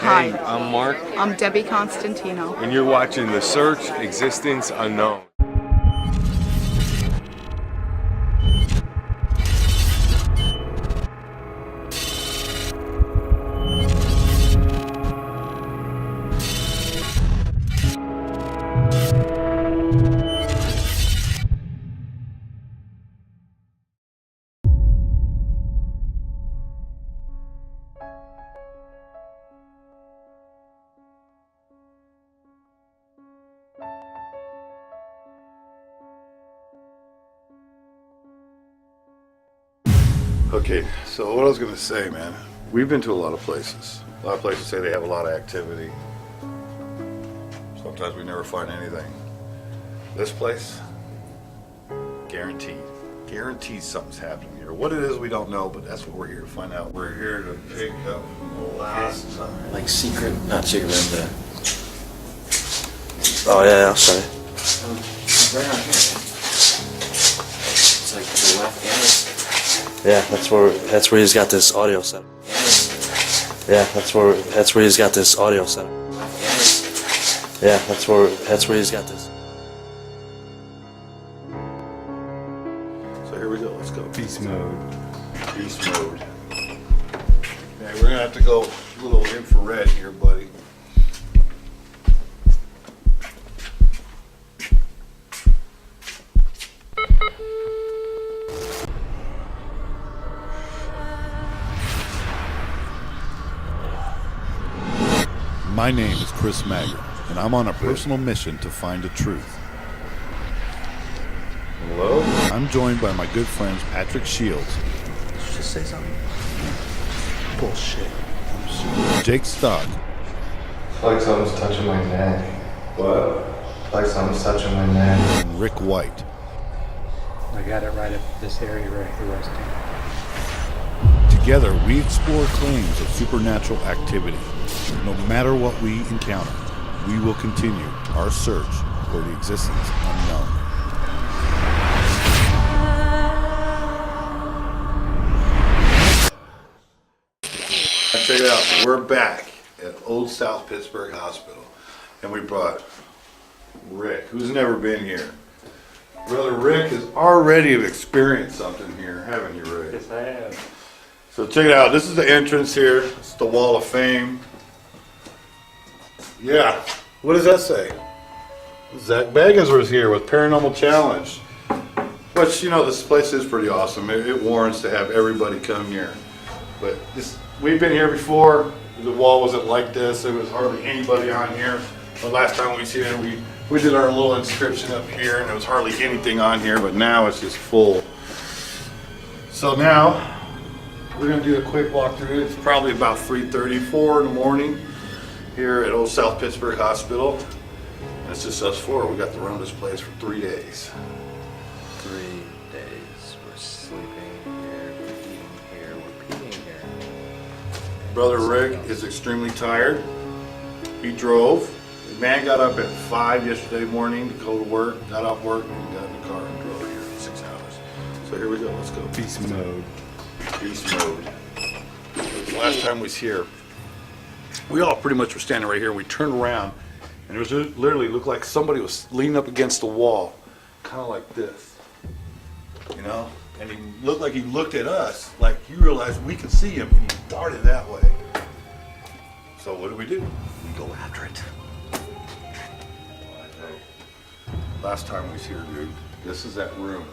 Hi. Hey, I'm Mark. I'm Debbie Constantino. And you're watching The Search Existence Unknown. Okay, so what I was gonna say, man, we've been to a lot of places. A lot of places say they have a lot of activity. Sometimes we never find anything. This place, guaranteed. Guaranteed something's happening here. What it is, we don't know, but that's what we're here to find out. We're here to pick up the last time. Like secret, not secret, the... Oh yeah, sorry. Right on here. It's like to the left hand. Yeah, that's where he's got this audio set. Yeah, that's where he's got this audio set. Yeah, that's where he's got this. So here we go, let's go. Beast mode. Beast mode. Okay, we're gonna have to go a little infrared here, buddy. My name is Chris Magger, and I'm on a personal mission to find the truth. Hello? I'm joined by my good friends Patrick Shields, Just say something. Bullshit. Jake Stock, It's like something's touching my neck. What? It's like something's touching my neck. and Rick White. I got it right at this area right here where I stand. Together, we explore claims of supernatural activity. No matter what we encounter, we will continue our search for the existence unknown. Check it out. We're back at Old South Pittsburgh Hospital, and we brought Rick, who's never been here. Brother Rick has already experienced something here, haven't you, Rick? Yes, I have. So check it out. This is the entrance here. It's the Wall of Fame. Yeah. What does that say? Zach Baggins was here with Paranormal Challenge. Which, you know, this place is pretty awesome. It warrants to have everybody come here. But this, we've been here before. The wall wasn't like this. There was hardly anybody on here. The last time we seen it, we did our little inscription up here, and there was hardly anything on here. But now it's just full. So now we're gonna do a quick walkthrough. It's probably about 3:30, 4 in the morning here at Old South Pittsburgh Hospital. And it's just us four. We got to run this place for 3 days. 3 days. We're sleeping here, we're eating here, we're peeing here. Brother Rick is extremely tired. He drove. The man got up at 5 yesterday morning to go to work, got off work, and got in the car and drove here for 6 hours. So here we go, let's go. Beast mode. Beast mode. The last time we was here, we all pretty much were standing right here, and we turned around, and it was just literally looked like somebody was leaning up against the wall, kind of like this, you know? And he looked like he looked at us, like you realize we can see him, and he darted that way. So what do? We go after it. Last time we was here, dude, this is that room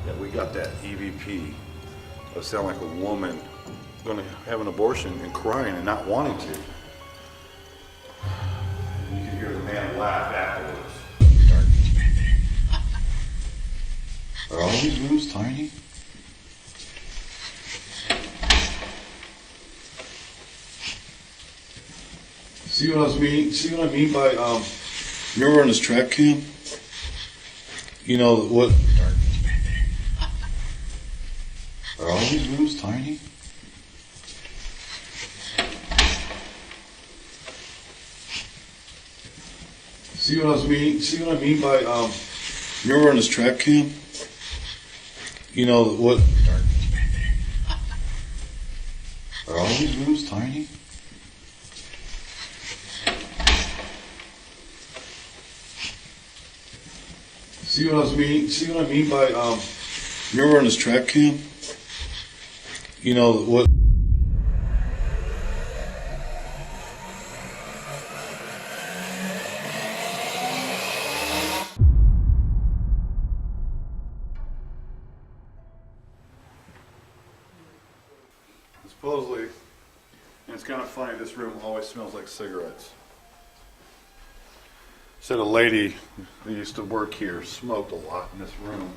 that we got that EVP. It sounded like a woman gonna have an abortion and crying and not wanting to. You can hear the man laugh afterwards. Are all these rooms tiny? See what I mean by remember on this track cam? You know what? Are all these rooms tiny? See what I mean by remember on this track cam? You know what? Are all these rooms tiny? See what I mean? See what I mean by remember on this track cam? You know what? Supposedly, and it's kind of funny, this room always smells like cigarettes. Said a lady that used to work here smoked a lot in this room.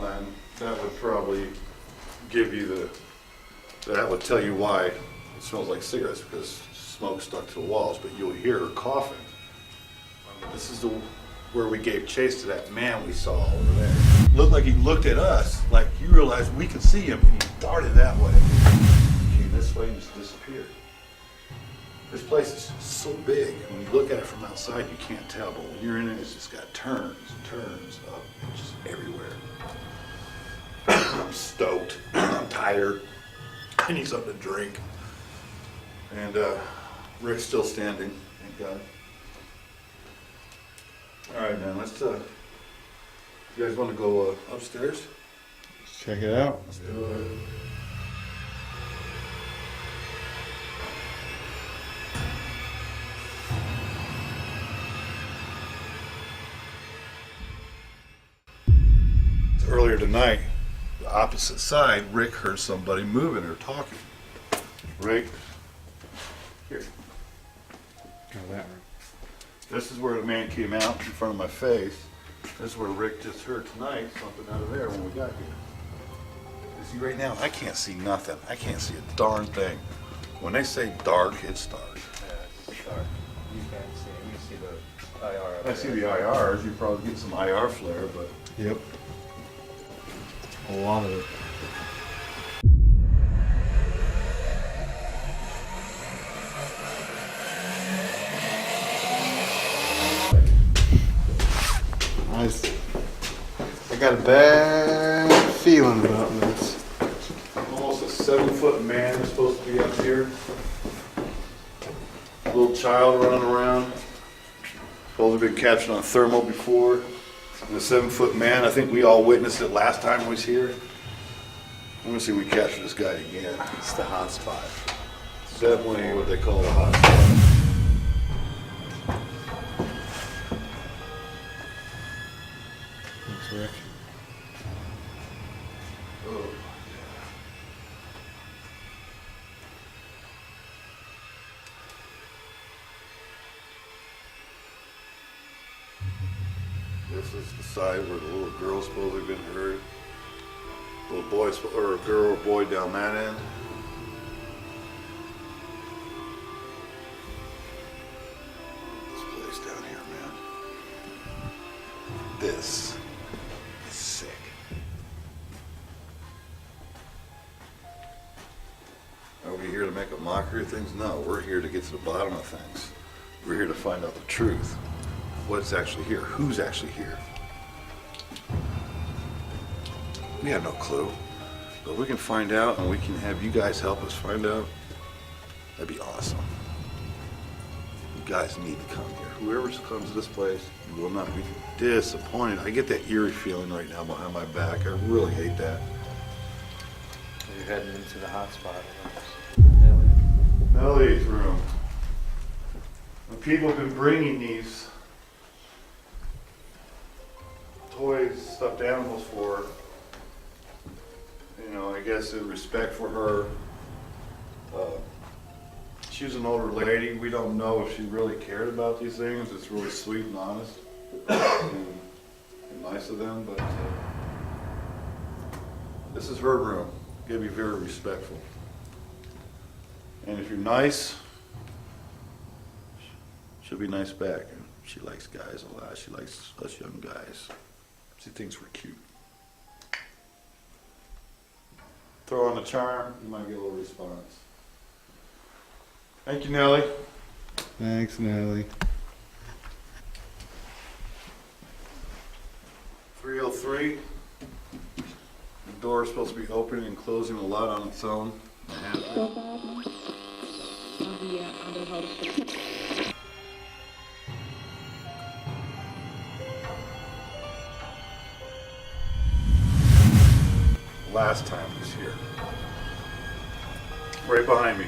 And that would probably give you that would tell you why it smells like cigarettes, because smoke stuck to the walls, but you'll hear her coughing. This is where we gave chase to that man we saw over there. Looked like he looked at us, like you realized we could see him, and he darted that way. Came this way and just disappeared. This place is so big, when you look at it from outside, you can't tell, but when you're in it, it's just got turns and turns up, just everywhere. I'm stoked, I'm tired, I need something to drink. And Rick's still standing, thank God. All right, man, let's, you guys want to go upstairs? Let's check it out. Let's do it. Earlier tonight, the opposite side, Rick heard somebody moving or talking. Rick, here. Oh, that one. This is where the man came out in front of my face. This is where Rick just heard tonight something out of there when we got here. You see, right now, I can't see nothing. I can't see a darn thing. When they say dark, it's dark. Yeah, it's dark. You can't see it. You see the IR. up I see there. the IRs. You probably get some IR flare, but Yep. A lot of it. I got a bad feeling about this. almost a 7-foot man is supposed to be up here. A little child running around. Supposed to have been captured on thermal before. And a 7-foot man, I think we all witnessed it last time we was here. I'm gonna see if we capture this guy again. It's the hot spot. It's definitely what they call a hot spot. Thanks, Rick. Oh. This is the side where the little girl's supposed to have been hurt. Little boy, or a girl or boy down that end. This place down here, man. This is sick. Are we here to make a mockery of things? No, we're here to get to the bottom of things. We're here to find out the truth. What's actually here? Who's actually here? We have no clue. But we can find out, and we can have you guys help us find out. That'd be awesome. You guys need to come here. Whoever comes to this place, you will not be disappointed. I get that eerie feeling right now behind my back. I really hate that. You're heading into the hot spot. Nellie's room. When people have been bringing these toys, stuffed animals for her, you know, I guess in respect for her. She's an older lady. We don't know if she really cared about these things. It's really sweet and honest and nice of them, but this is her room. You gotta be very respectful. And if you're nice, she'll be nice back. She likes guys a lot. She likes us young guys. She thinks we're cute. Throw on a charm, you might get a little response. Thank you, Nellie. Thanks, Natalie. 303. The door is supposed to be opening and closing a lot on its own. last time he was here. Right behind me.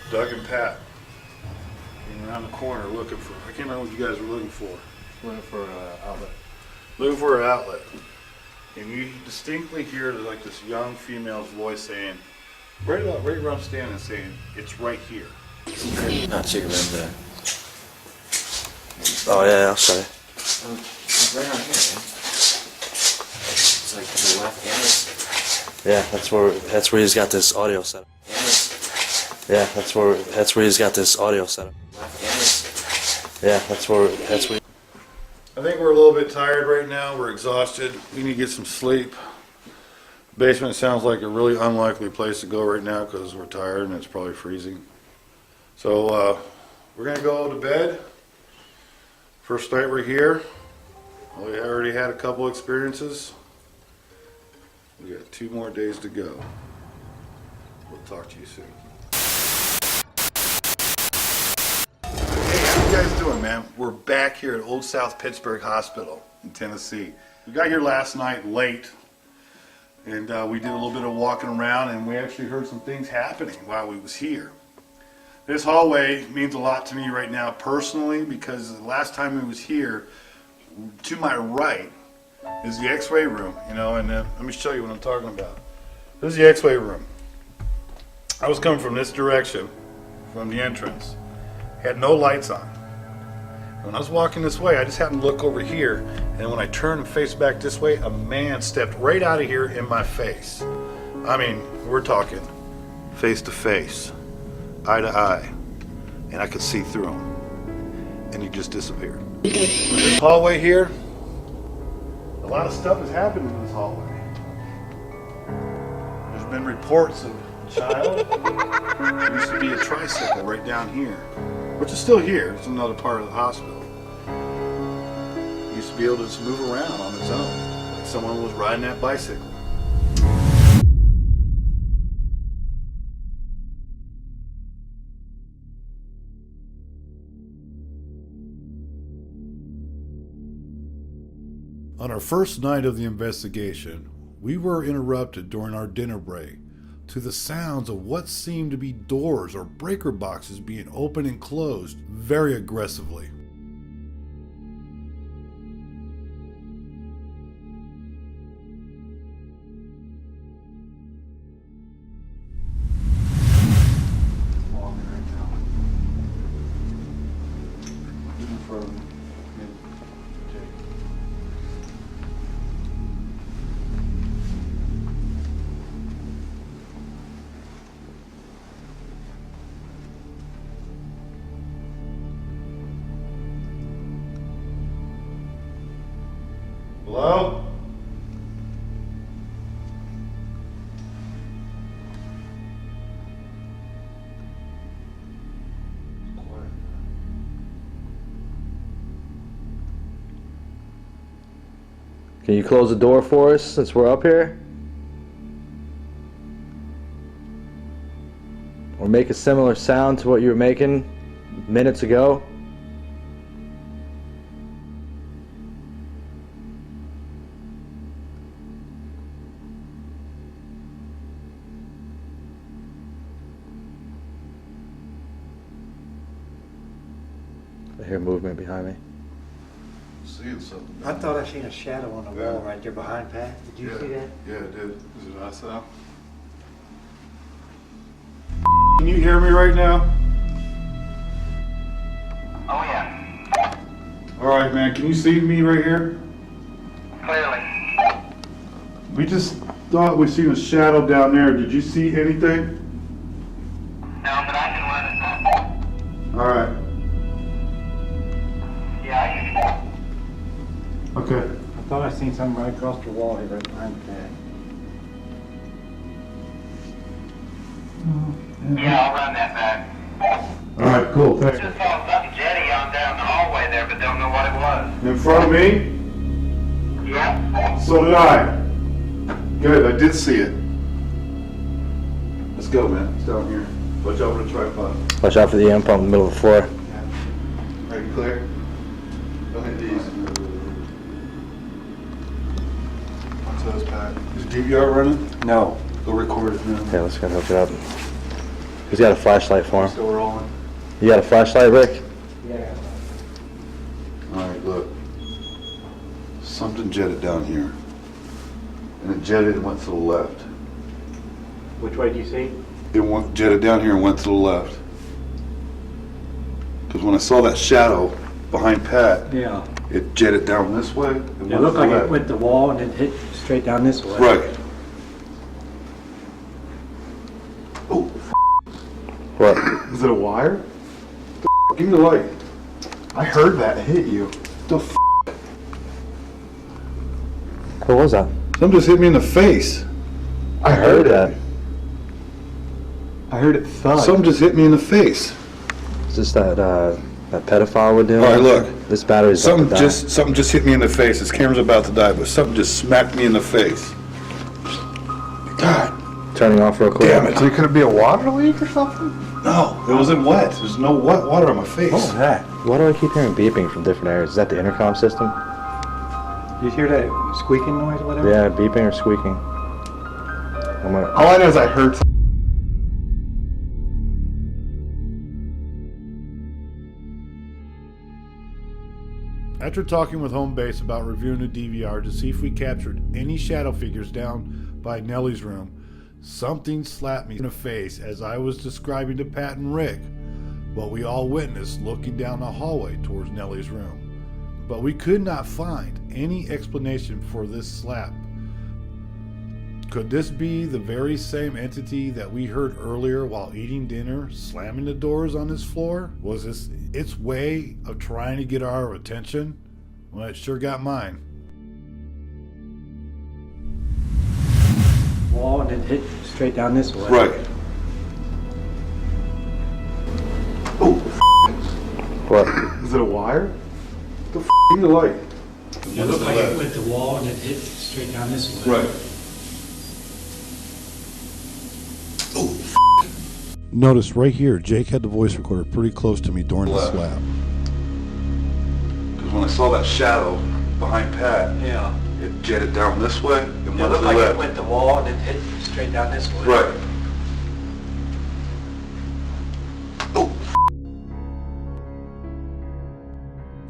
Doug and Pat. Came around the corner looking for, I can't remember what you guys were looking for. Looking for an outlet. Looking for an outlet. And you distinctly hear like this young female's voice saying, right where I'm standing, saying, it's right here. Not so you remember that. Oh yeah, I'll show you. It's right on here, man. It's like to the left and Yeah, that's where he's got this audio setup. Yeah, that's where he's got this audio setup. Yeah, that's where. I think we're a little bit tired right now. We're exhausted. We need to get some sleep. Basement sounds like a really unlikely place to go right now because we're tired and it's probably freezing. So we're going to go to bed. First night we're here. We already had a couple experiences. We got 2 more days to go. We'll talk to you soon. Hey, how you guys doing, man? We're back here at Old South Pittsburgh Hospital in Tennessee. We got here last night late, and we did a little bit of walking around, and we actually heard some things happening while we was here. This hallway means a lot to me right now personally because the last time we was here, to my right is the x-ray room, you know, and let me show you what I'm talking about. This is the x-ray room. I was coming from this direction, from the entrance. Had no lights on. When I was walking this way, I just happened to look over here, and when I turned and faced back this way, a man stepped right out of here in my face. I mean, we're talking face to face, eye to eye, and I could see through him, and he just disappeared. This hallway here, a lot of stuff has happened in this hallway. There's been reports of a child. There used to be a tricycle right down here, which is still here. It's another part of the hospital. It used to be able to just move around on its own, like someone was riding that bicycle. On our first night of the investigation, we were interrupted during our dinner break to the sounds of what seemed to be doors or breaker boxes being opened and closed very aggressively. Hello? Can you close the door for us since we're up here? Or make a similar sound to what you were making minutes ago? I hear movement behind me. Seeing something. I thought I seen a shadow on the wall right there behind Pat. Did you see that? Yeah, it did. Is it us now? Can you hear me right now? Oh yeah, All right, man. Can you see me right here? clearly. We just thought we seen a shadow down there. Did you see anything? No, but I can let it. All right. Yeah, I can. Okay. I thought I seen something right across the wall here right behind Pat. Yeah, I'll run that back. All right, cool. Thanks. Just saw something jetty on down the hallway there, but don't know what it was. In front of me? Yeah. So did I. Good, I did see it. Let's go, man. It's down here. Watch out for the tripod. Watch out for the amp pump in the middle of the floor. Are you clear? Don't hit these. Watch those, Pat. Just DVR running? No. Go record it now. Yeah, let's go hook it up. He's got a flashlight for him. Still rolling. You got a flashlight, Rick? Yeah. Alright, look. Something jetted down here. And it jetted and went to the left. Which way do you see? It went jetted down here and went to the left. Because when I saw that shadow behind Pat, Yeah. it jetted down this way and It went to looked the like left. it went the wall and then hit straight down this way. Right. Oh, What? Is it a wire? give me the light. I heard that hit you. The What was that? Something just hit me in the face. I heard that. I heard it thud. Something just hit me in the face. Is this that pedophile we're doing? All right, look. This battery's about to die. Something just hit me in the face. This camera's about to die, but something just smacked me in the face. God Turning off real quick. damn it. So could it be a water leak or something? No, it wasn't wet. There's no wet water on my face. What was that? Why do I keep hearing beeping from different areas? Is that the intercom system? Did you hear that squeaking noise or whatever? Yeah, beeping or squeaking. All I know is I heard something. After talking with home base about reviewing the DVR to see if we captured any shadow figures down by Nellie's room, something slapped me in the face as I was describing to Pat and Rick what we all witnessed looking down the hallway towards Nellie's room. But we could not find any explanation for this slap. Could this be the very same entity that we heard earlier while eating dinner, slamming the doors on this floor? Was this its way of trying to get our attention? Well, it sure got mine. Wall and then hit straight down this way. Right. Oh, What? Is it a wire? give me the light. It looked like it went the wall and then hit straight down this way. Right. Notice right here, Jake had the voice recorder pretty close to me during the Left. slap. Because when I saw that shadow behind Pat, Yeah. it jetted down this way and It went to looked the like left. it went the wall and then hit straight down this way. Right. Oh,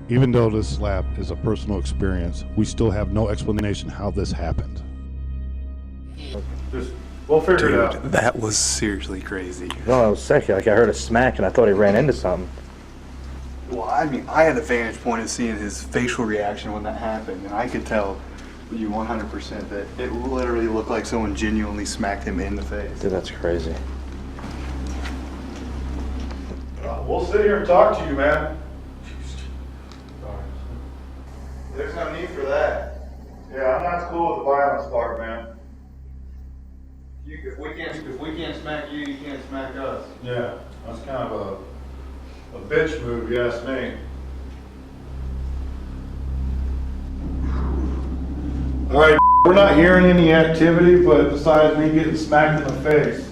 Even though this slap is a personal experience, we still have no explanation how this happened. We'll figure it out. That was seriously crazy. No, I was sick. Like I heard a smack and I thought he ran into something. Well, I mean, I had the vantage point of seeing his facial reaction when that happened, and I could tell you 100% that it literally looked like someone genuinely smacked him in the face. Dude, that's crazy. we'll sit here and talk to you, man. There's no need for that. Yeah, I'm not cool with the violence part, man. If we can't smack you, you can't smack us. Yeah, that's kind of a bitch move, you ask me. All right, we're not hearing any activity, but besides me getting smacked in the face.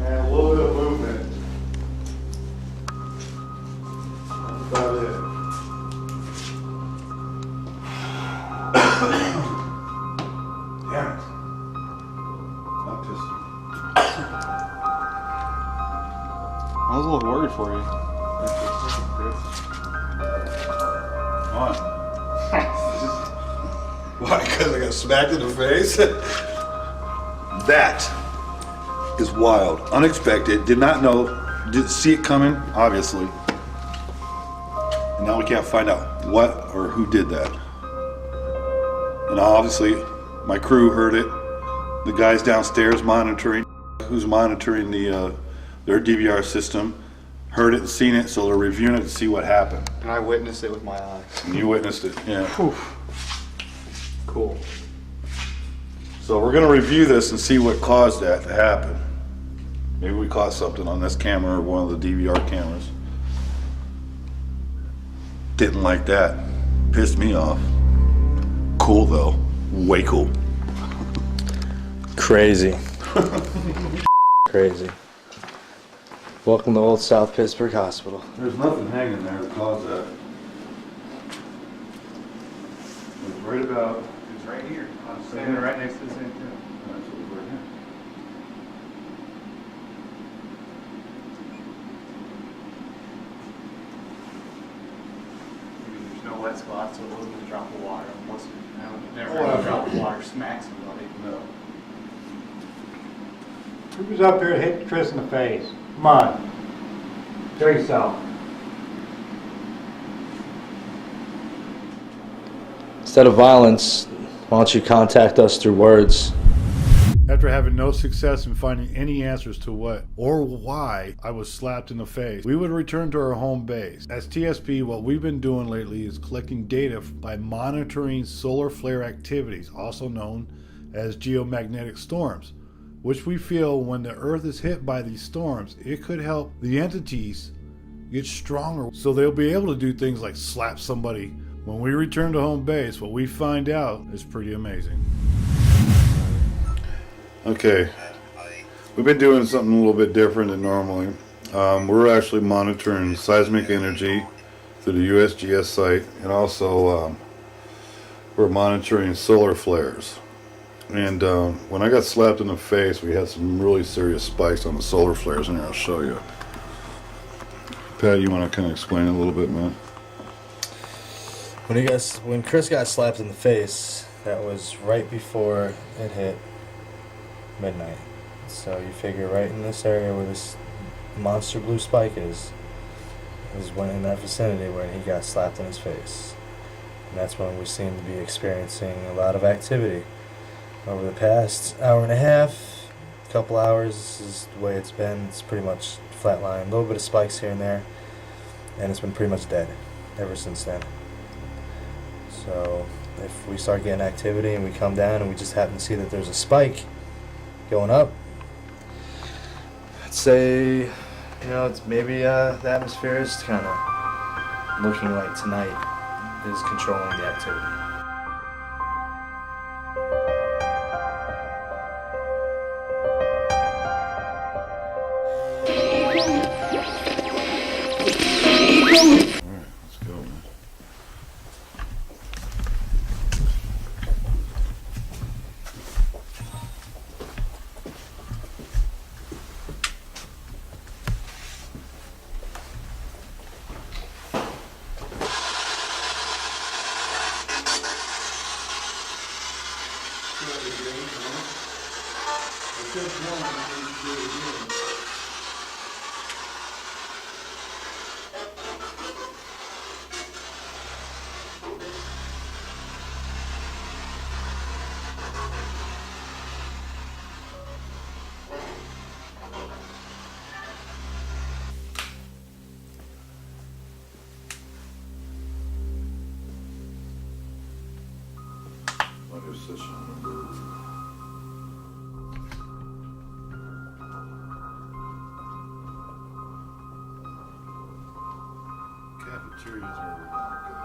And a little bit of movement. That's about it. Damn it. Not pissed. I was a little worried for you. Come on. Why? Because I got smacked in the face? That is wild. Unexpected. Did not know. Didn't see it coming, obviously. And now we can't find out what or who did that. And obviously, my crew heard it. The guys downstairs monitoring, who's monitoring their DVR system, heard it and seen it, so they're reviewing it to see what happened. And I witnessed it with my eyes. And you witnessed it, yeah. Whew. Cool. So we're gonna review this and see what caused that to happen. Maybe we caught something on this camera or one of the DVR cameras. Didn't like that. Pissed me off. Cool though. Way cool. Crazy. Crazy. Welcome to Old South Pittsburgh Hospital. There's nothing hanging there that caused that. Right about. It's right here. I'm standing right next to the same thing. That's what we're here. There's no wet spots, so it wasn't a drop of water. Never Oh, a drop of water smack somebody. No. Who was up there and hit Chris in the face? Come on. Show yourself. Instead of violence, why don't you contact us through words? After having no success in finding any answers to what or why I was slapped in the face, we would return to our home base. As TSP, what we've been doing lately is collecting data by monitoring solar flare activities, also known as geomagnetic storms, which we feel when the Earth is hit by these storms, it could help the entities get stronger so they'll be able to do things like slap somebody. When we return to home base, what we find out is pretty amazing. Okay, we've been doing something a little bit different than normally. We're actually monitoring seismic energy through the USGS site, and also we're monitoring solar flares. And when I got slapped in the face, we had some really serious spikes on the solar flares in here. I'll show you. Pat, you want to kind of explain it a little bit, man? When Chris got slapped in the face, that was right before it hit midnight. So you figure right in this area where this monster blue spike is when in that vicinity when he got slapped in his face. And that's when we seem to be experiencing a lot of activity. Over the past hour and a half, couple hours, this is the way it's been. It's pretty much flatline, a little bit of spikes here and there, and it's been pretty much dead ever since then. So if we start getting activity and we come down and we just happen to see that there's a spike going up, I'd say, it's maybe the atmosphere is kind of looking like tonight is controlling the activity. Cafeterias are where we want to go.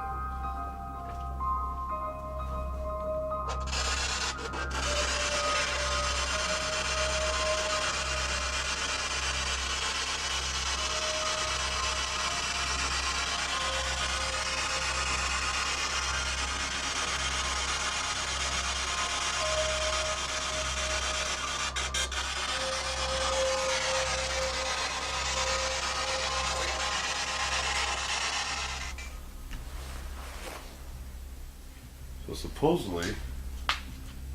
So supposedly,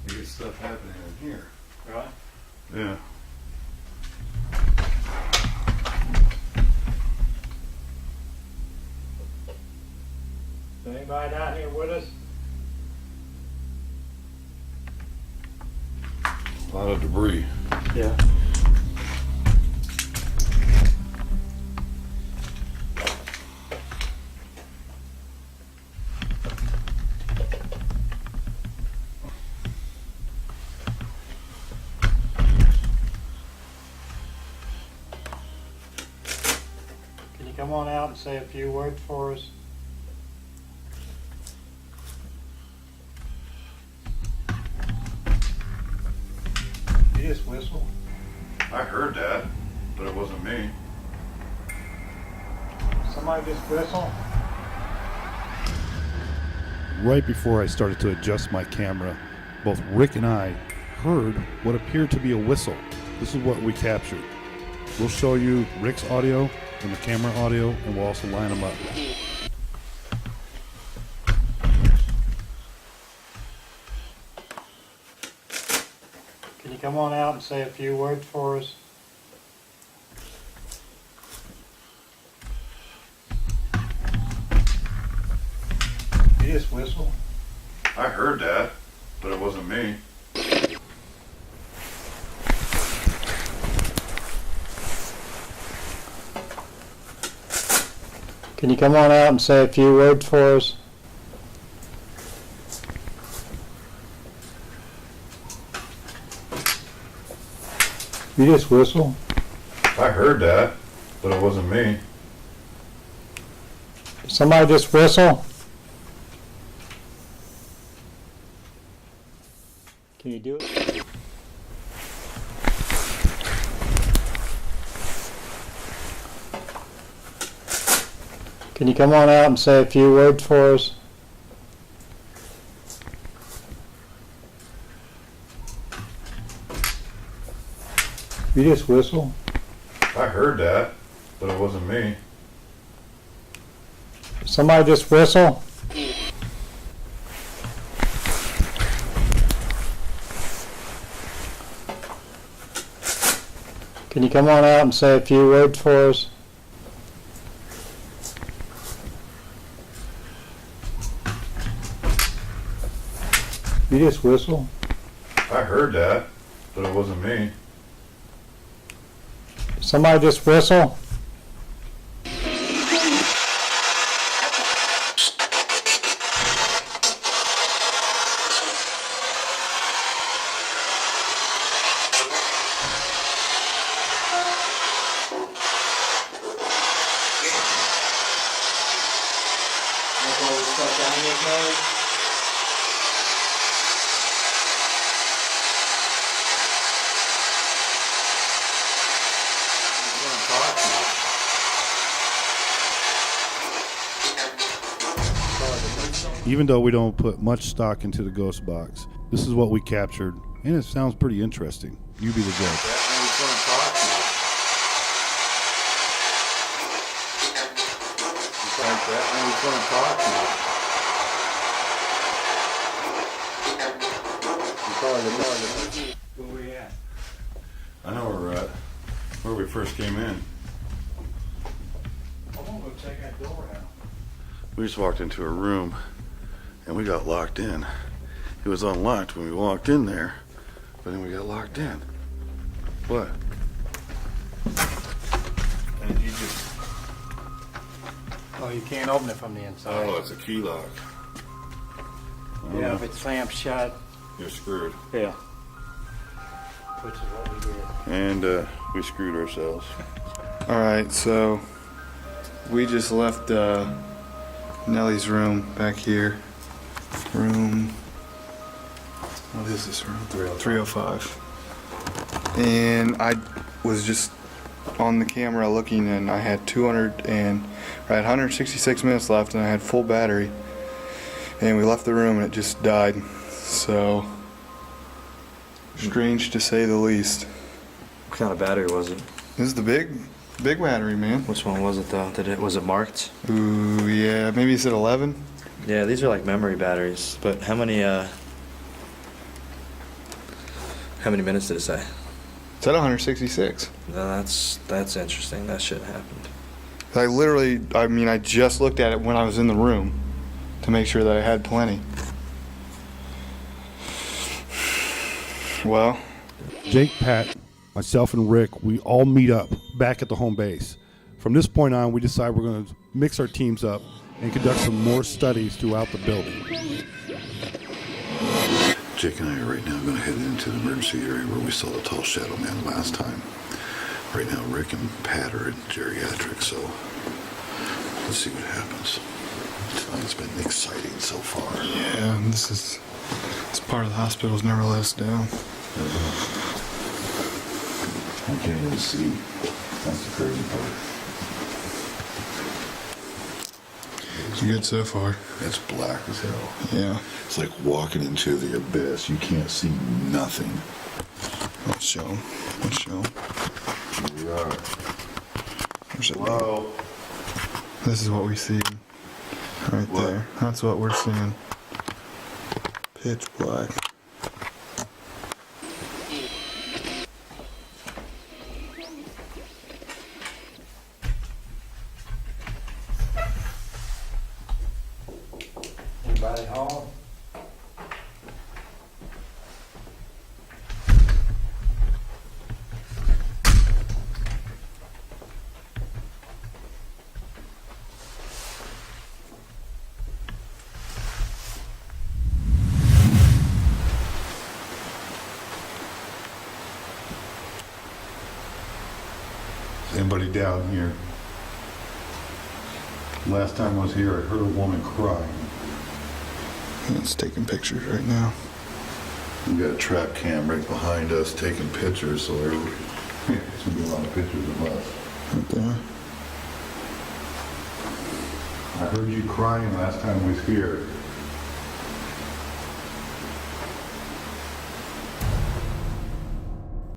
you get stuff happening in here. Right? Yeah. Is anybody down here with us? A lot of debris. Yeah. Can you come on out and say a few words for us? You just whistle. I heard that, but it wasn't me. Somebody just whistle. Right before I started to adjust my camera, both Rick and I heard what appeared to be a whistle. This is what we captured. We'll show you Rick's audio and the camera audio, and we'll also line them up. Can you come on out and say a few words for us? You just whistle. I heard that, but it wasn't me. Can you come on out and say a few words for us? You just whistle. I heard that, but it wasn't me. Somebody just whistle. Can you do it? Can you come on out and say a few words for us? You just whistle. I heard that, but it wasn't me. Somebody just whistle. Can you come on out and say a few words for us? You just whistle. I heard that, but it wasn't me. Somebody just whistle. Even though we don't put much stock into the ghost box, this is what we captured, and it sounds pretty interesting. You be the judge. Where we at? I know where we're at. Where we first came in. I'm gonna go check that door out. We just walked into a room and we got locked in. It was unlocked when we walked in there, but then we got locked in. What? And you just... Oh, you can't open it from the inside. Oh, it's a key lock. Yeah, if it slams shut. You're screwed. Yeah. Which is what we did. And we screwed ourselves. Alright, so we just left Nellie's room back here. Room, what is this room? 305. And I was just on the camera looking, and I had 166 minutes left, and I had full battery. And we left the room and it just died. So strange to say the least. What kind of battery was it? This is the big battery, man. Which one was it though? Was it marked? Ooh, yeah, maybe it said 11. Yeah, these are like memory batteries. But how many minutes did it say? It said 166. No, that's interesting. That shit happened. I just looked at it when I was in the room to make sure that I had plenty. Well, Jake, Pat, myself, and Rick, we all meet up back at the home base. From this point on, we decide we're going to mix our teams up and conduct some more studies throughout the building. Jake and I are right now going to head into the emergency area where we saw the tall shadow man last time. Right now, Rick and Pat are in geriatrics, so let's see what happens. Tonight's been exciting so far. yeah, this part of the hospital's never let us down. I can't even see. That's the crazy part. It's good so far. It's black as hell. Yeah. It's like walking into the abyss. You can't see nothing. Let's show him. Let's show him. Here we are. There's that Whoa. This is what we see right What? there. That's what we're seeing. Pitch black. Anybody home? Is anybody down here? Last time I was here, I heard a woman crying. It's taking pictures right now. We got a trap cam right behind us taking pictures, so there's gonna be a lot of pictures of us. Right there. I heard you crying last time I was here.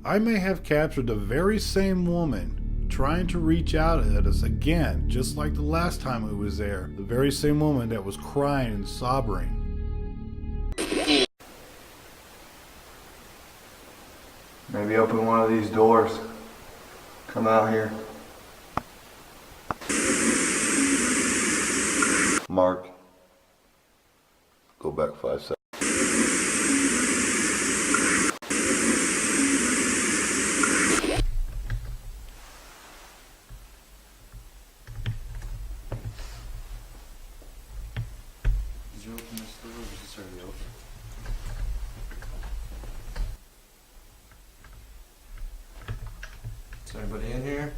I may have captured the very same woman trying to reach out at us again, just like the last time we was there. The very same woman that was crying and sobbing. Maybe open one of these doors. Come out here. Mark, go back 5 seconds. Did you open this door or was this already open? Is anybody in here?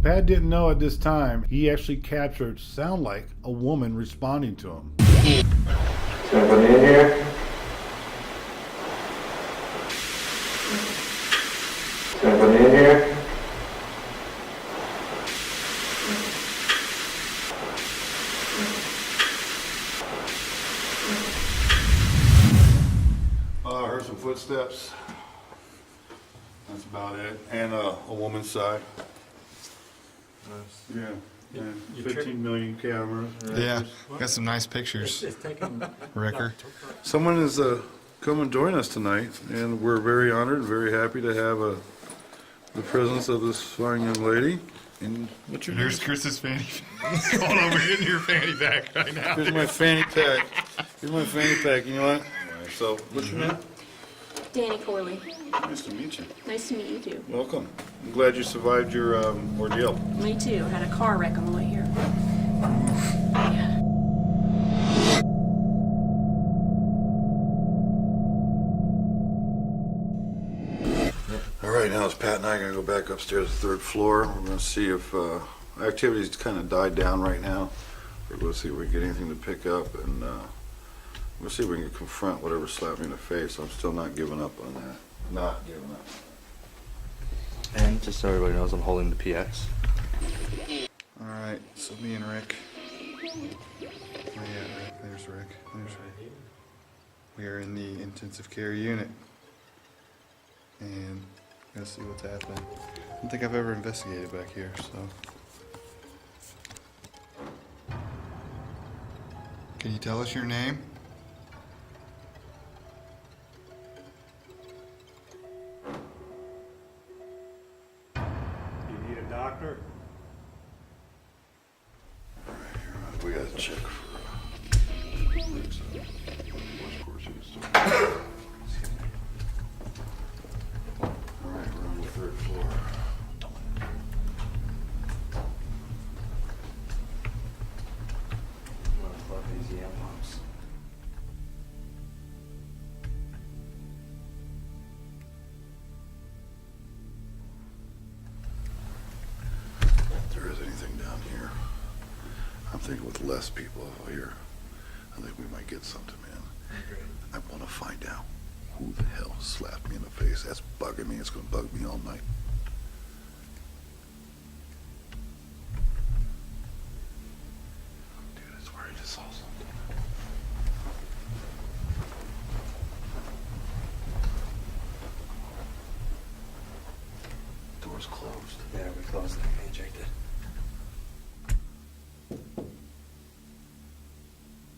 Pat didn't know at this time he actually captured sound like a woman responding to him. Is anybody in here? Is anybody in here? I heard some footsteps. That's about it. And a woman's sigh. Yeah. And 15 million cameras. Yeah. Got some nice pictures. Wrecker. Someone has come and joined us tonight, and we're very honored and very happy to have the presence of this fine young lady. And what's your name? Here's Chris's fanny. Going over in your fanny pack right now. Here's my fanny pack. Here's my fanny pack. You know what? All right, so, what's your name? Danny Corley. Nice to meet you. Nice to meet you too. Welcome. I'm glad you survived your ordeal. Me too. Had a car wreck on the way here. Yeah. All right, now it's Pat and I are going to go back upstairs to the 3rd floor. We're going to see if activity's kind of died down right now. We're going to see if we can get anything to pick up, and we'll see if we can confront whatever slapped me in the face. I'm still not giving up on that. Not giving up. And just so everybody knows, I'm holding the PX. Alright, so me and Rick. Where you at, Rick? There's Rick. There's Rick. We are in the intensive care unit. And gonna see what's happening. I don't think I've ever investigated back here, so. Can you tell us your name? You need a doctor? We got to check for Rick's course. All right, we're on the 3rd floor. If there is anything down here, I'm thinking with less people here, I think we might get something, man. I want to find out Who the hell slapped me in the face? That's bugging me. It's gonna bug me all night. Dude, I swear I just saw something. Door's closed. Yeah, we closed it. We checked it.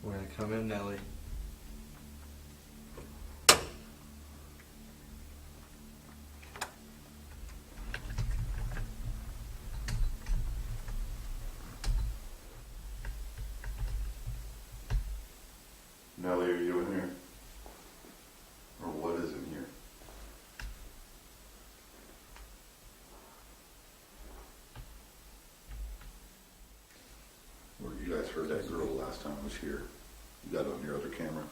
We're gonna come in, Nelly. Nellie, are you in here? Or what is in here? Or you guys heard that girl last time I was here? You got it on your other camera?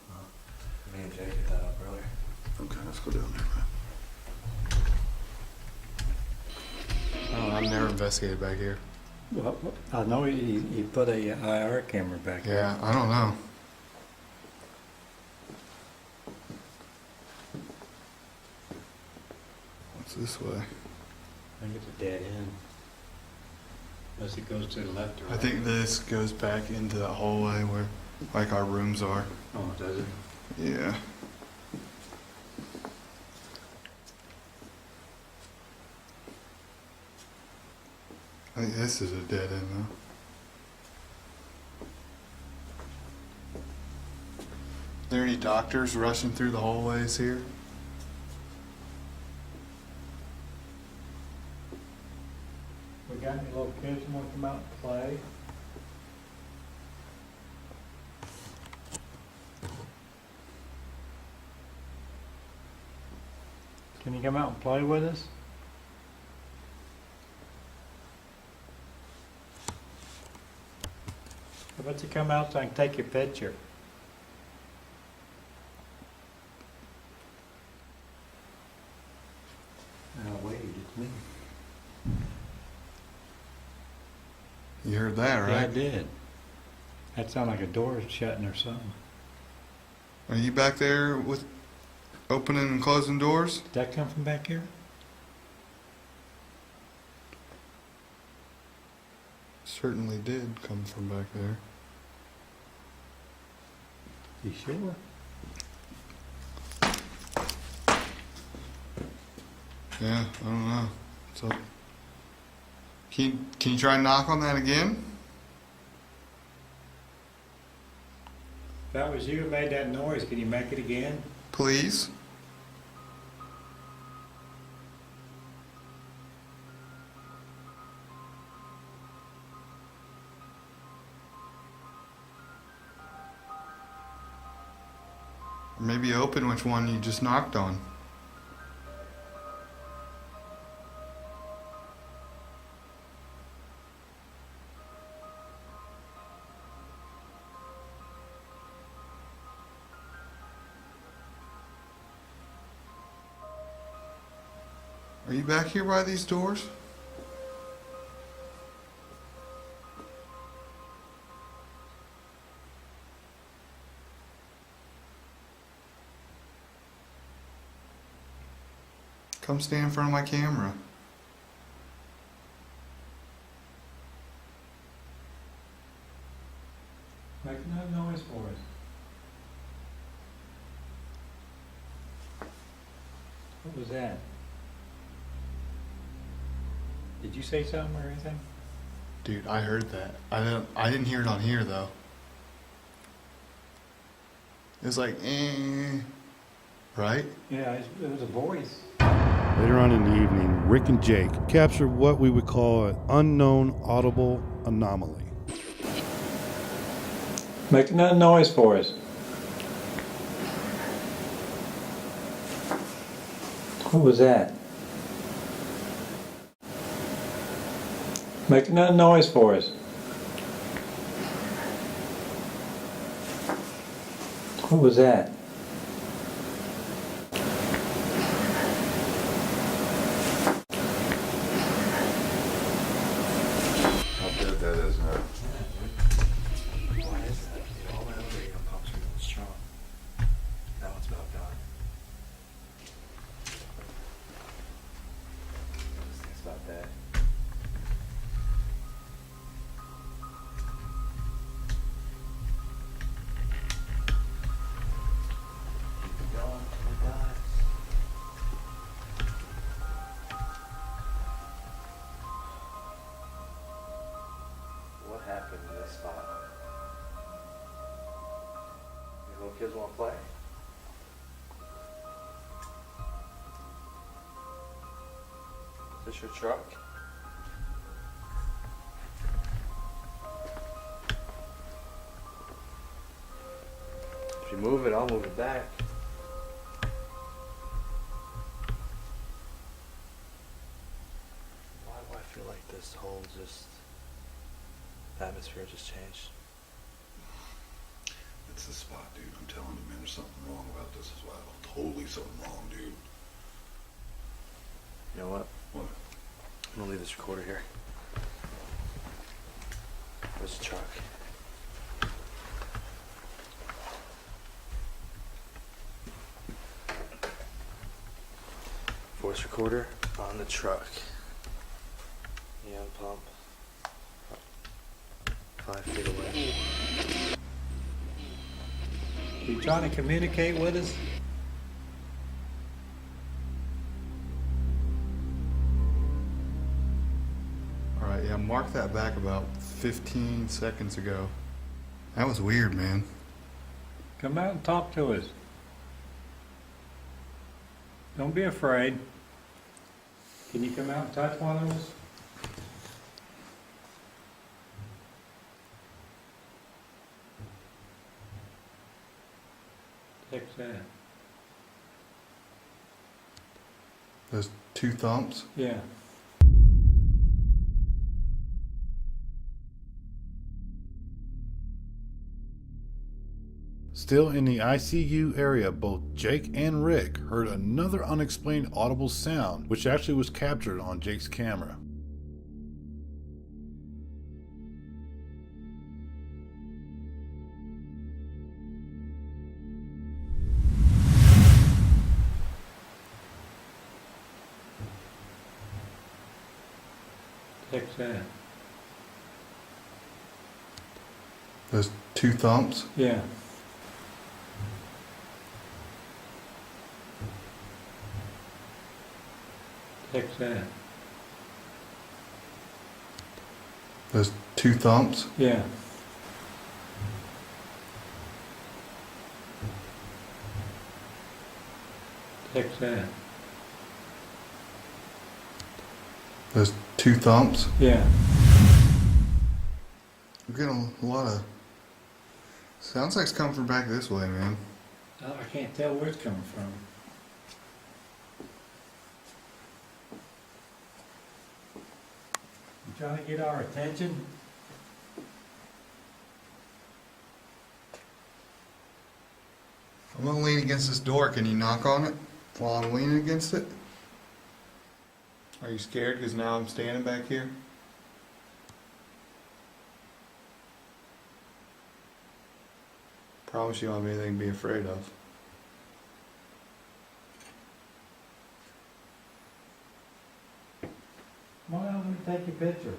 Me and Jay hit that up earlier. Okay, let's go down there, man. Oh, I've never investigated back here. Well, I know he put a IR camera back there. Yeah, I don't know. What's this way? I think it's a dead end. Unless it goes to the left or right. I think this goes back into the hallway where, like, our rooms are. Oh, does it? Yeah. I think this is a dead end, though. Are there any doctors rushing through the hallways here? We got any little kids who want to come out and play? Can you come out and play with us? How about you come out so I can take your picture? Wait, it's me. You heard that, right? Yeah, I did. That sounded like a door shutting or something. Are you back there with opening and closing doors? Did that come from back here? Certainly did come from back there. You sure? Yeah, I don't know. So, can you try and knock on that again? If that was you who made that noise, can you make it again? Please? Or maybe open which one you just knocked on. Are you back here by these doors? Come stand in front of my camera. Make another noise for us. What was that? Did you say something or anything? Dude, I heard that. I didn't hear it on here though. It was like, right? Yeah, it was a voice. Later on in the evening, Rick and Jake captured what we would call an unknown audible anomaly. Make another noise for us. What was that? Make another noise for us. What was that? How dead that is now. Why is that? All my other pumps are going strong. That one's about done. kids want to play? Is this your truck? If you move it, I'll move it back. Why do I feel like this whole atmosphere just changed? It's the spot, dude. I'm telling you, man, there's something wrong about this as well. Totally something wrong, dude. You know what? What? I'm gonna leave this recorder here. Where's the truck? Voice recorder on the truck. Neon pump. 5 feet away. You trying to communicate with us? Alright, yeah, mark that back about 15 seconds ago. That was weird, man. Come out and talk to us. Don't be afraid. Can you come out and touch one of us? Fix that. Those 2 thumps. Yeah. Still in the ICU area, both Jake and Rick heard another unexplained audible sound, which actually was captured on Jake's camera. Fix that. Those 2 thumps. Yeah. Fix that. Those 2 thumps. Yeah. Fix that. Those 2 thumps. Yeah. I'm getting a lot of... Sounds like it's coming from back this way, man. I can't tell where it's coming from. You trying to get our attention? I'm gonna lean against this door. Can you knock on it while I'm leaning against it? Are you scared because now I'm standing back here? Promise you I don't have anything to be afraid of. Come on out, let me take your picture.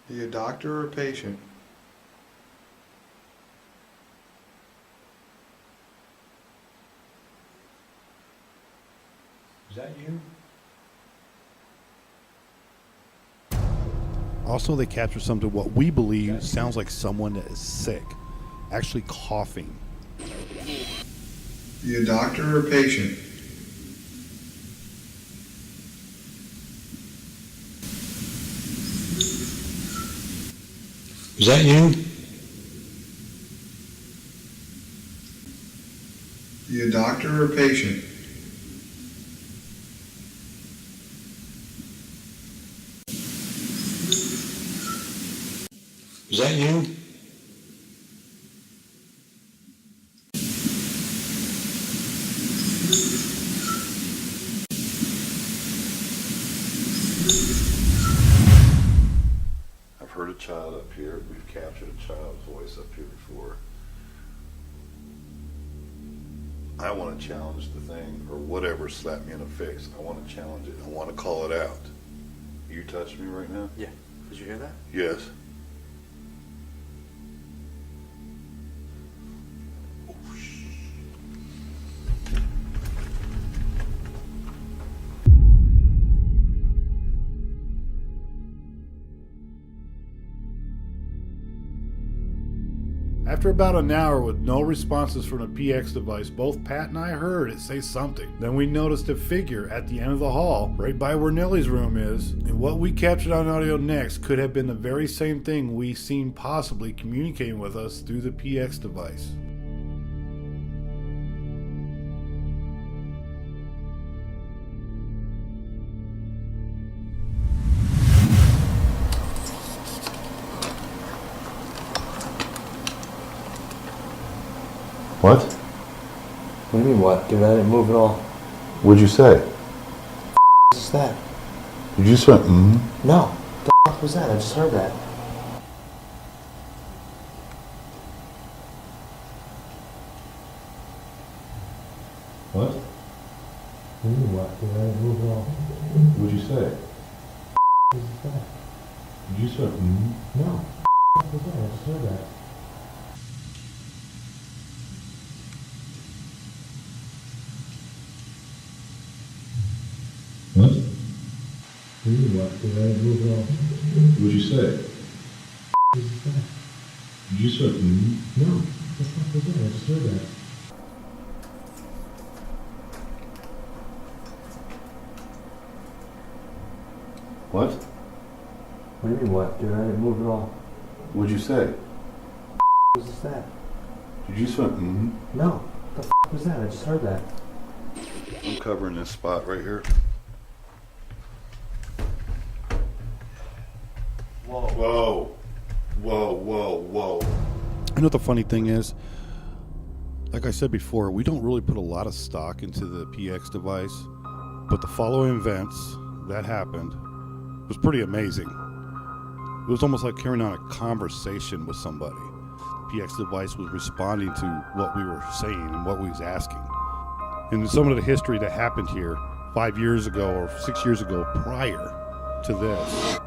Are you a doctor or a patient? Is that you? Also, they captured something what we believe sounds like someone that is sick, actually coughing. You a doctor or a patient? Is that you? You a doctor or a patient? Is that you? I've heard a child up here. We've captured a child's voice up here before. I want to challenge the thing, or whatever slapped me in the face. I want to challenge it. I want to call it out. You touching me right now? Yeah. Did you hear that? Yes. After about an hour with no responses from the PX device, both Pat and I heard it say something. Then we noticed a figure at the end of the hall, right by where Nellie's room is, and what we captured on audio next could have been the very same thing we seen possibly communicating with us through the PX device. What? What do you mean what? Dude, I didn't move at all. What'd you say? What is that? Did you just went, No. What the fuck was that? I just heard that. What? What do you mean what? Dude, I didn't move at all. What'd you say? What is that? Did you just went, No. What was that? I just heard that. What? What do you mean what? Dude, I didn't move at all. What'd you say? What is that? Did you just went, No. What the fuck was that? I just heard that. What? What do you mean what? Dude, I didn't move at all. What'd you say? What was that? Did you just went, No. What the fuck was that? I just heard that. I'm covering this spot right here. Whoa. Whoa. Whoa, whoa, whoa. You know what the funny thing is? Like I said before, we don't really put a lot of stock into the PX device, but the following events that happened was pretty amazing. It was almost like carrying on a conversation with somebody. The PX device was responding to what we were saying and what we was asking. And some of the history that happened here 5 years ago or 6 years ago prior to this,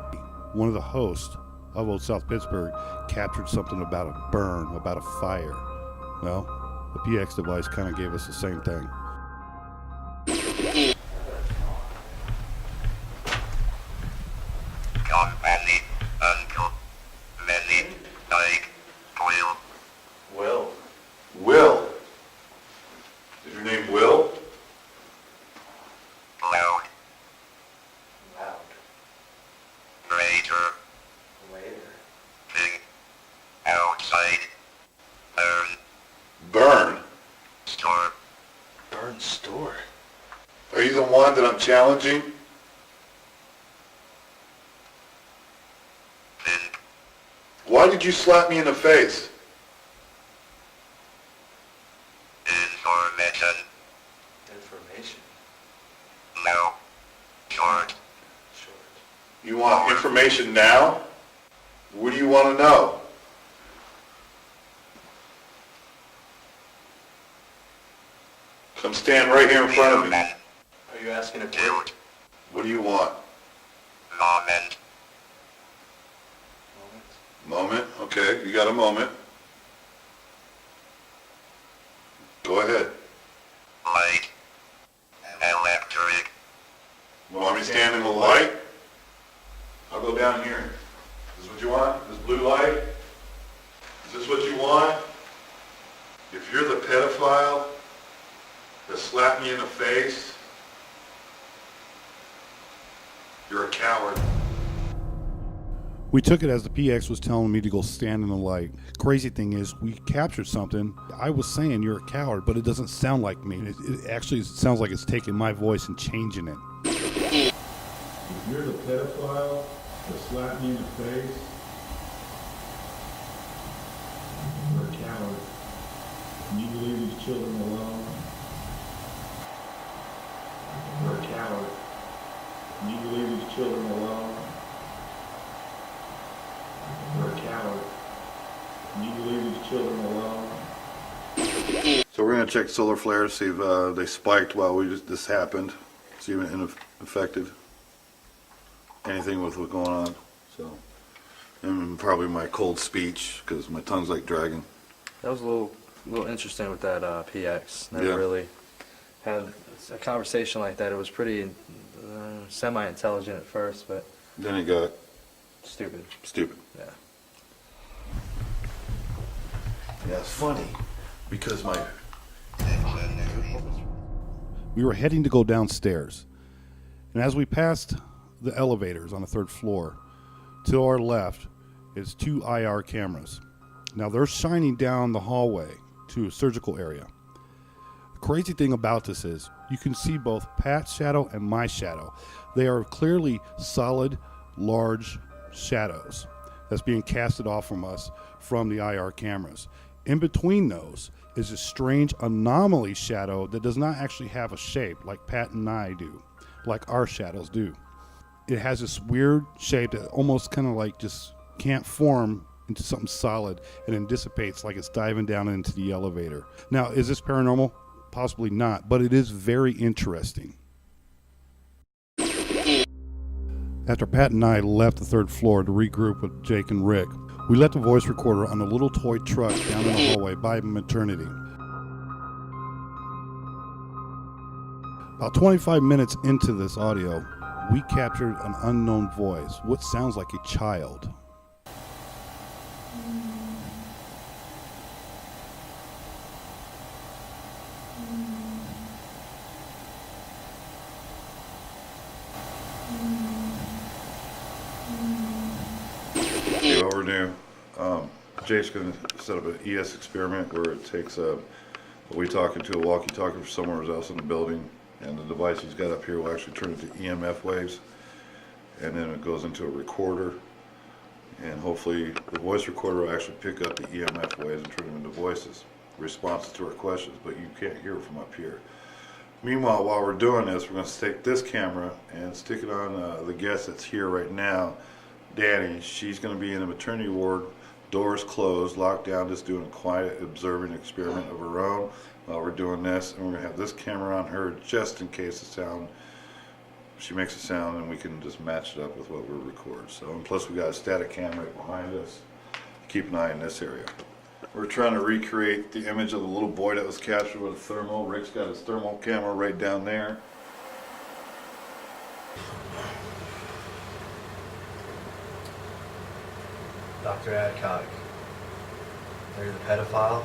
one of the hosts of Old South Pittsburgh captured something about a burn, about a fire. Well, the PX device kind of gave us the same thing. Will. Is your name Will? Loud. Loud. Later. Later. Thing. Outside. Burn. Burn. Store. Burn store. Are you the one that I'm challenging? Then. Why did you slap me in the face? Information. Information. No. Short. Short. You want information now? What do you want to know? Come stand right here in front of me. Are you asking a Dude. What do you want? Moment. Moment? Okay, you got a moment. Go ahead. Light. Electric. You want me to stand in the light? I'll go down here. Is this what you want? This blue light? Is this what you want? If you're the pedophile that slapped me in the face, you're a coward. We took it as the PX was telling me to go stand in the light. Crazy thing is, we captured something. I was saying you're a coward, but it doesn't sound like me. It actually sounds like it's taking my voice and changing it. If you're the pedophile that slapped me in the face, you're a coward. Can you leave these children alone? You're a coward. Can you leave these children alone? You're a coward. Can you leave these children alone? So we're going to check solar flare to see if they spiked while this happened. See if it affected anything with what's going on. So, and probably my cold speech because my tongue's like dragging. That was a little interesting with that PX. Never Yeah. really had a conversation like that. It was pretty semi-intelligent at first, but Then it got stupid. stupid. Yeah. that's funny because my... We were heading to go downstairs, and as we passed the elevators on the 3rd floor, to our left is 2 IR cameras. Now they're shining down the hallway to a surgical area. The crazy thing about this is you can see both Pat's shadow and my shadow. They are clearly solid, large shadows that's being casted off from us from the IR cameras. In between those is a strange anomaly shadow that does not actually have a shape like Pat and I do, like our shadows do. It has this weird shape that almost kind of like just can't form into something solid and then dissipates like it's diving down into the elevator. Now, is this paranormal? Possibly not, but it is very interesting. After Pat and I left the 3rd floor to regroup with Jake and Rick, we left the voice recorder on a little toy truck down in the hallway by the maternity. About 25 minutes into this audio, we captured an unknown voice, what sounds like a child. What we're doing, Jake's going to set up an ES experiment where it takes a walkie-talkie to a walkie-talkie from somewhere else in the building, and the device he's got up here will actually turn into EMF waves, and then it goes into a recorder, and hopefully the voice recorder will actually pick up the EMF waves and turn them into voices, responses to our questions, but you can't hear it from up here. Meanwhile, while we're doing this, we're going to take this camera and stick it on the guest that's here right now, Danny. She's going to be in the maternity ward, doors closed, locked down, just doing a quiet, observing experiment of her own while we're doing this. And we're going to have this camera on her just in case she makes a sound, and we can just match it up with what we record. So, and plus we got a static camera right behind us. Keep an eye in this area. We're trying to recreate the image of the little boy that was captured with a thermal. Rick's got his thermal camera right down there. Dr. Adcock, are you the pedophile?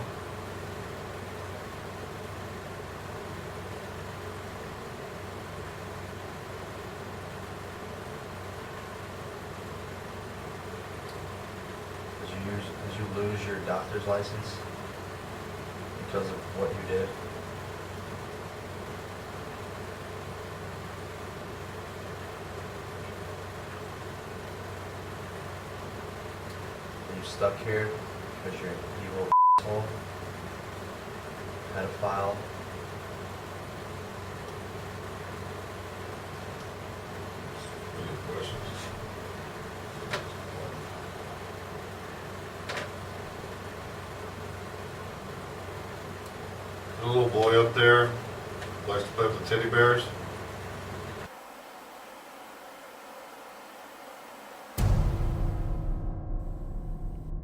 Did you lose your doctor's license because of what you did? Are you stuck here because you're an evil asshole, pedophile? Any questions? The little boy up there likes to play with the teddy bears.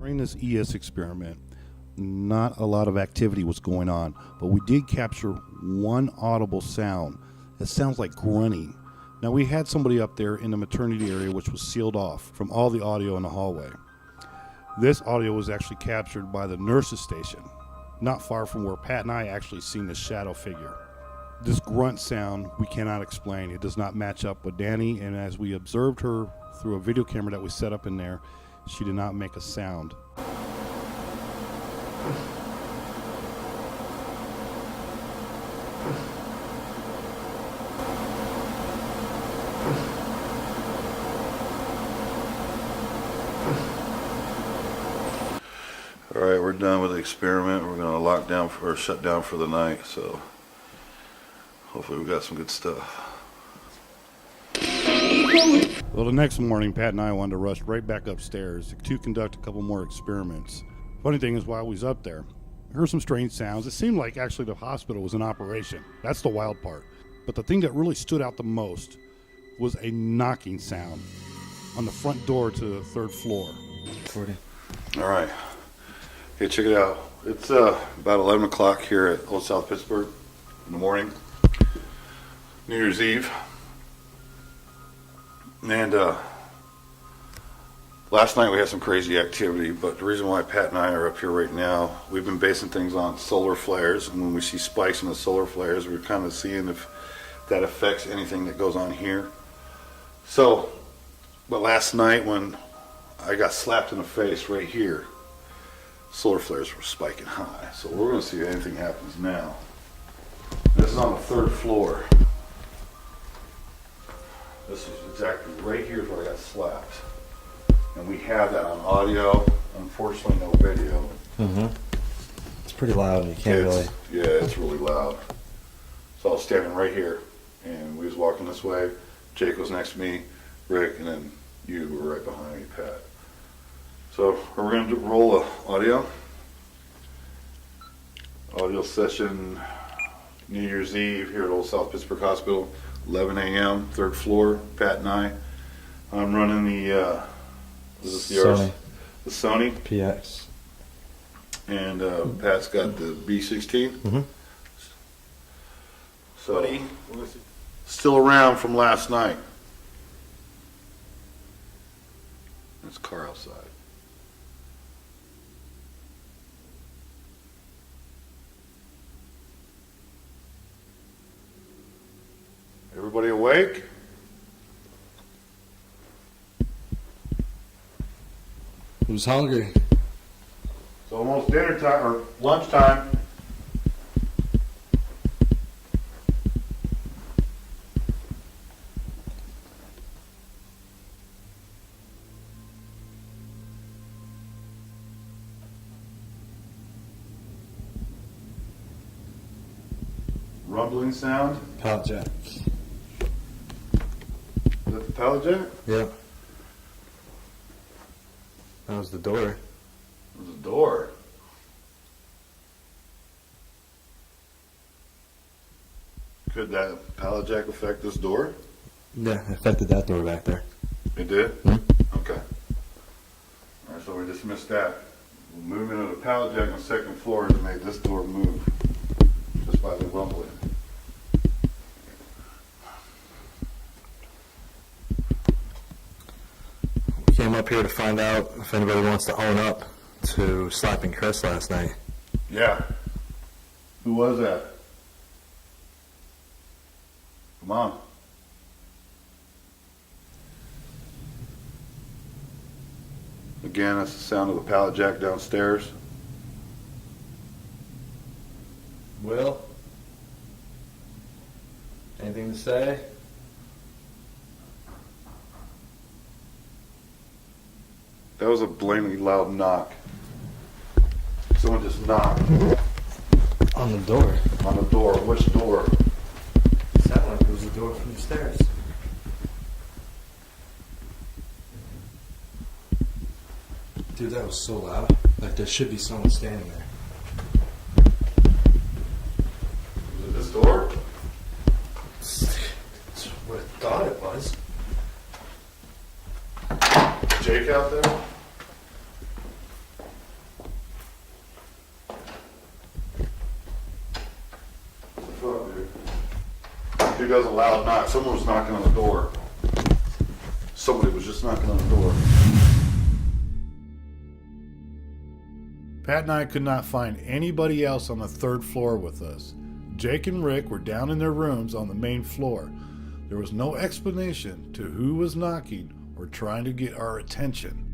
During this ES experiment, not a lot of activity was going on, but we did capture one audible sound that sounds like grunting. Now, we had somebody up there in the maternity area which was sealed off from all the audio in the hallway. This audio was actually captured by the nurse's station, not far from where Pat and I actually seen this shadow figure. This grunt sound we cannot explain. It does not match up with Danny, and as we observed her through a video camera that we set up in there, she did not make a sound. All right, we're done with the experiment. We're going to lock down or shut down for the night. So hopefully we got some good stuff. Well, the next morning, Pat and I wanted to rush right back upstairs to conduct a couple more experiments. Funny thing is, while we was up there, I heard some strange sounds. It seemed like actually the hospital was in operation. That's the wild part. But the thing that really stood out the most was a knocking sound on the front door to the 3rd floor. 40. All right. Okay, check it out. It's about 11 o'clock here at Old South Pittsburgh in the morning, New Year's Eve. And Last night we had some crazy activity, but the reason why Pat and I are up here right now, we've been basing things on solar flares, and when we see spikes in the solar flares, we're kind of seeing if that affects anything that goes on here. So, but last night when I got slapped in the face right here, solar flares were spiking high. So we're going to see if anything happens now. This is on the 3rd floor. This is exactly right here is where I got slapped. And we have that on audio, unfortunately no video. It's pretty loud. You can't really. Yeah, it's really loud. So I was standing right here, and we was walking this way. Jake was next to me, Rick, and then you were right behind me, Pat. So we're going to roll audio session New Year's Eve here at Old South Pittsburgh Hospital, 11 a.m., 3rd floor, Pat and I. I'm running the Sony. The Sony PX. And Pat's got the B16. So, still around from last night. There's a car outside. Everybody awake? Who's hungry? It's almost dinner time, or lunchtime. Rumbling sound? Pallet jack. Is that the pallet jack? Yeah. That was the door. There's a door. Could that pallet jack affect this door? Yeah, it affected that door back there. It did? Okay. Alright, so we just missed that. Movement of the pallet jack on the 2nd floor has made this door move just by the rumbling. We came up here to find out if anybody wants to own up to slapping Chris last night. Yeah. Who was that? Come on. Again, that's the sound of the pallet jack downstairs. Will? Anything to say? That was a blatantly loud knock. Someone just knocked On the door. on the door. Which door? It sounded like it was the door from the stairs. Dude, that was so loud. Like there should be someone standing there. Was it this door? That's what I thought it was. Jake out there? What the fuck, dude? Dude does a loud knock. Someone was knocking on the door. Somebody was just knocking on the door. Pat and I could not find anybody else on the 3rd floor with us. Jake and Rick were down in their rooms on the main floor. There was no explanation to who was knocking or trying to get our attention.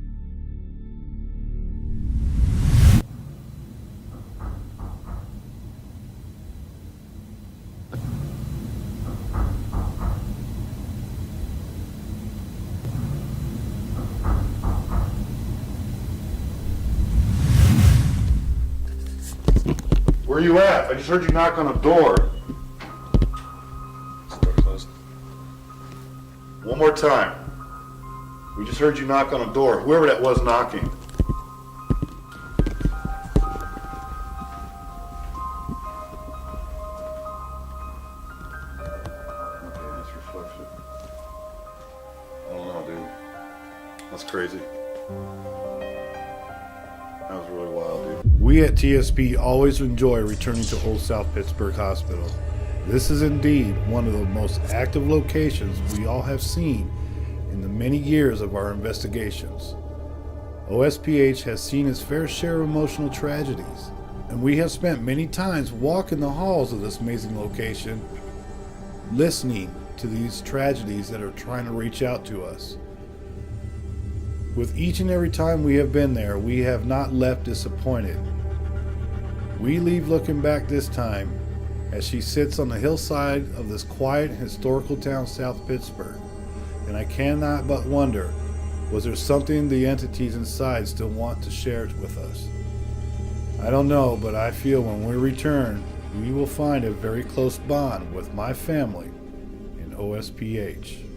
Where you at? I just heard you knock on a door. One more time. We just heard you knock on a door. Whoever that was knocking. Okay, that's reflection. I don't know, dude. That's crazy. That was really wild, dude. We at TSP always enjoy returning to Old South Pittsburgh Hospital. This is indeed one of the most active locations we all have seen in the many years of our investigations. OSPH has seen its fair share of emotional tragedies, and we have spent many times walking the halls of this amazing location, listening to these tragedies that are trying to reach out to us. With each and every time we have been there, we have not left disappointed. We leave looking back this time as she sits on the hillside of this quiet historical town south Pittsburgh, and I cannot but wonder, was there something the entities inside still want to share with us? I don't know, but I feel when we return, we will find a very close bond with my family in OSPH.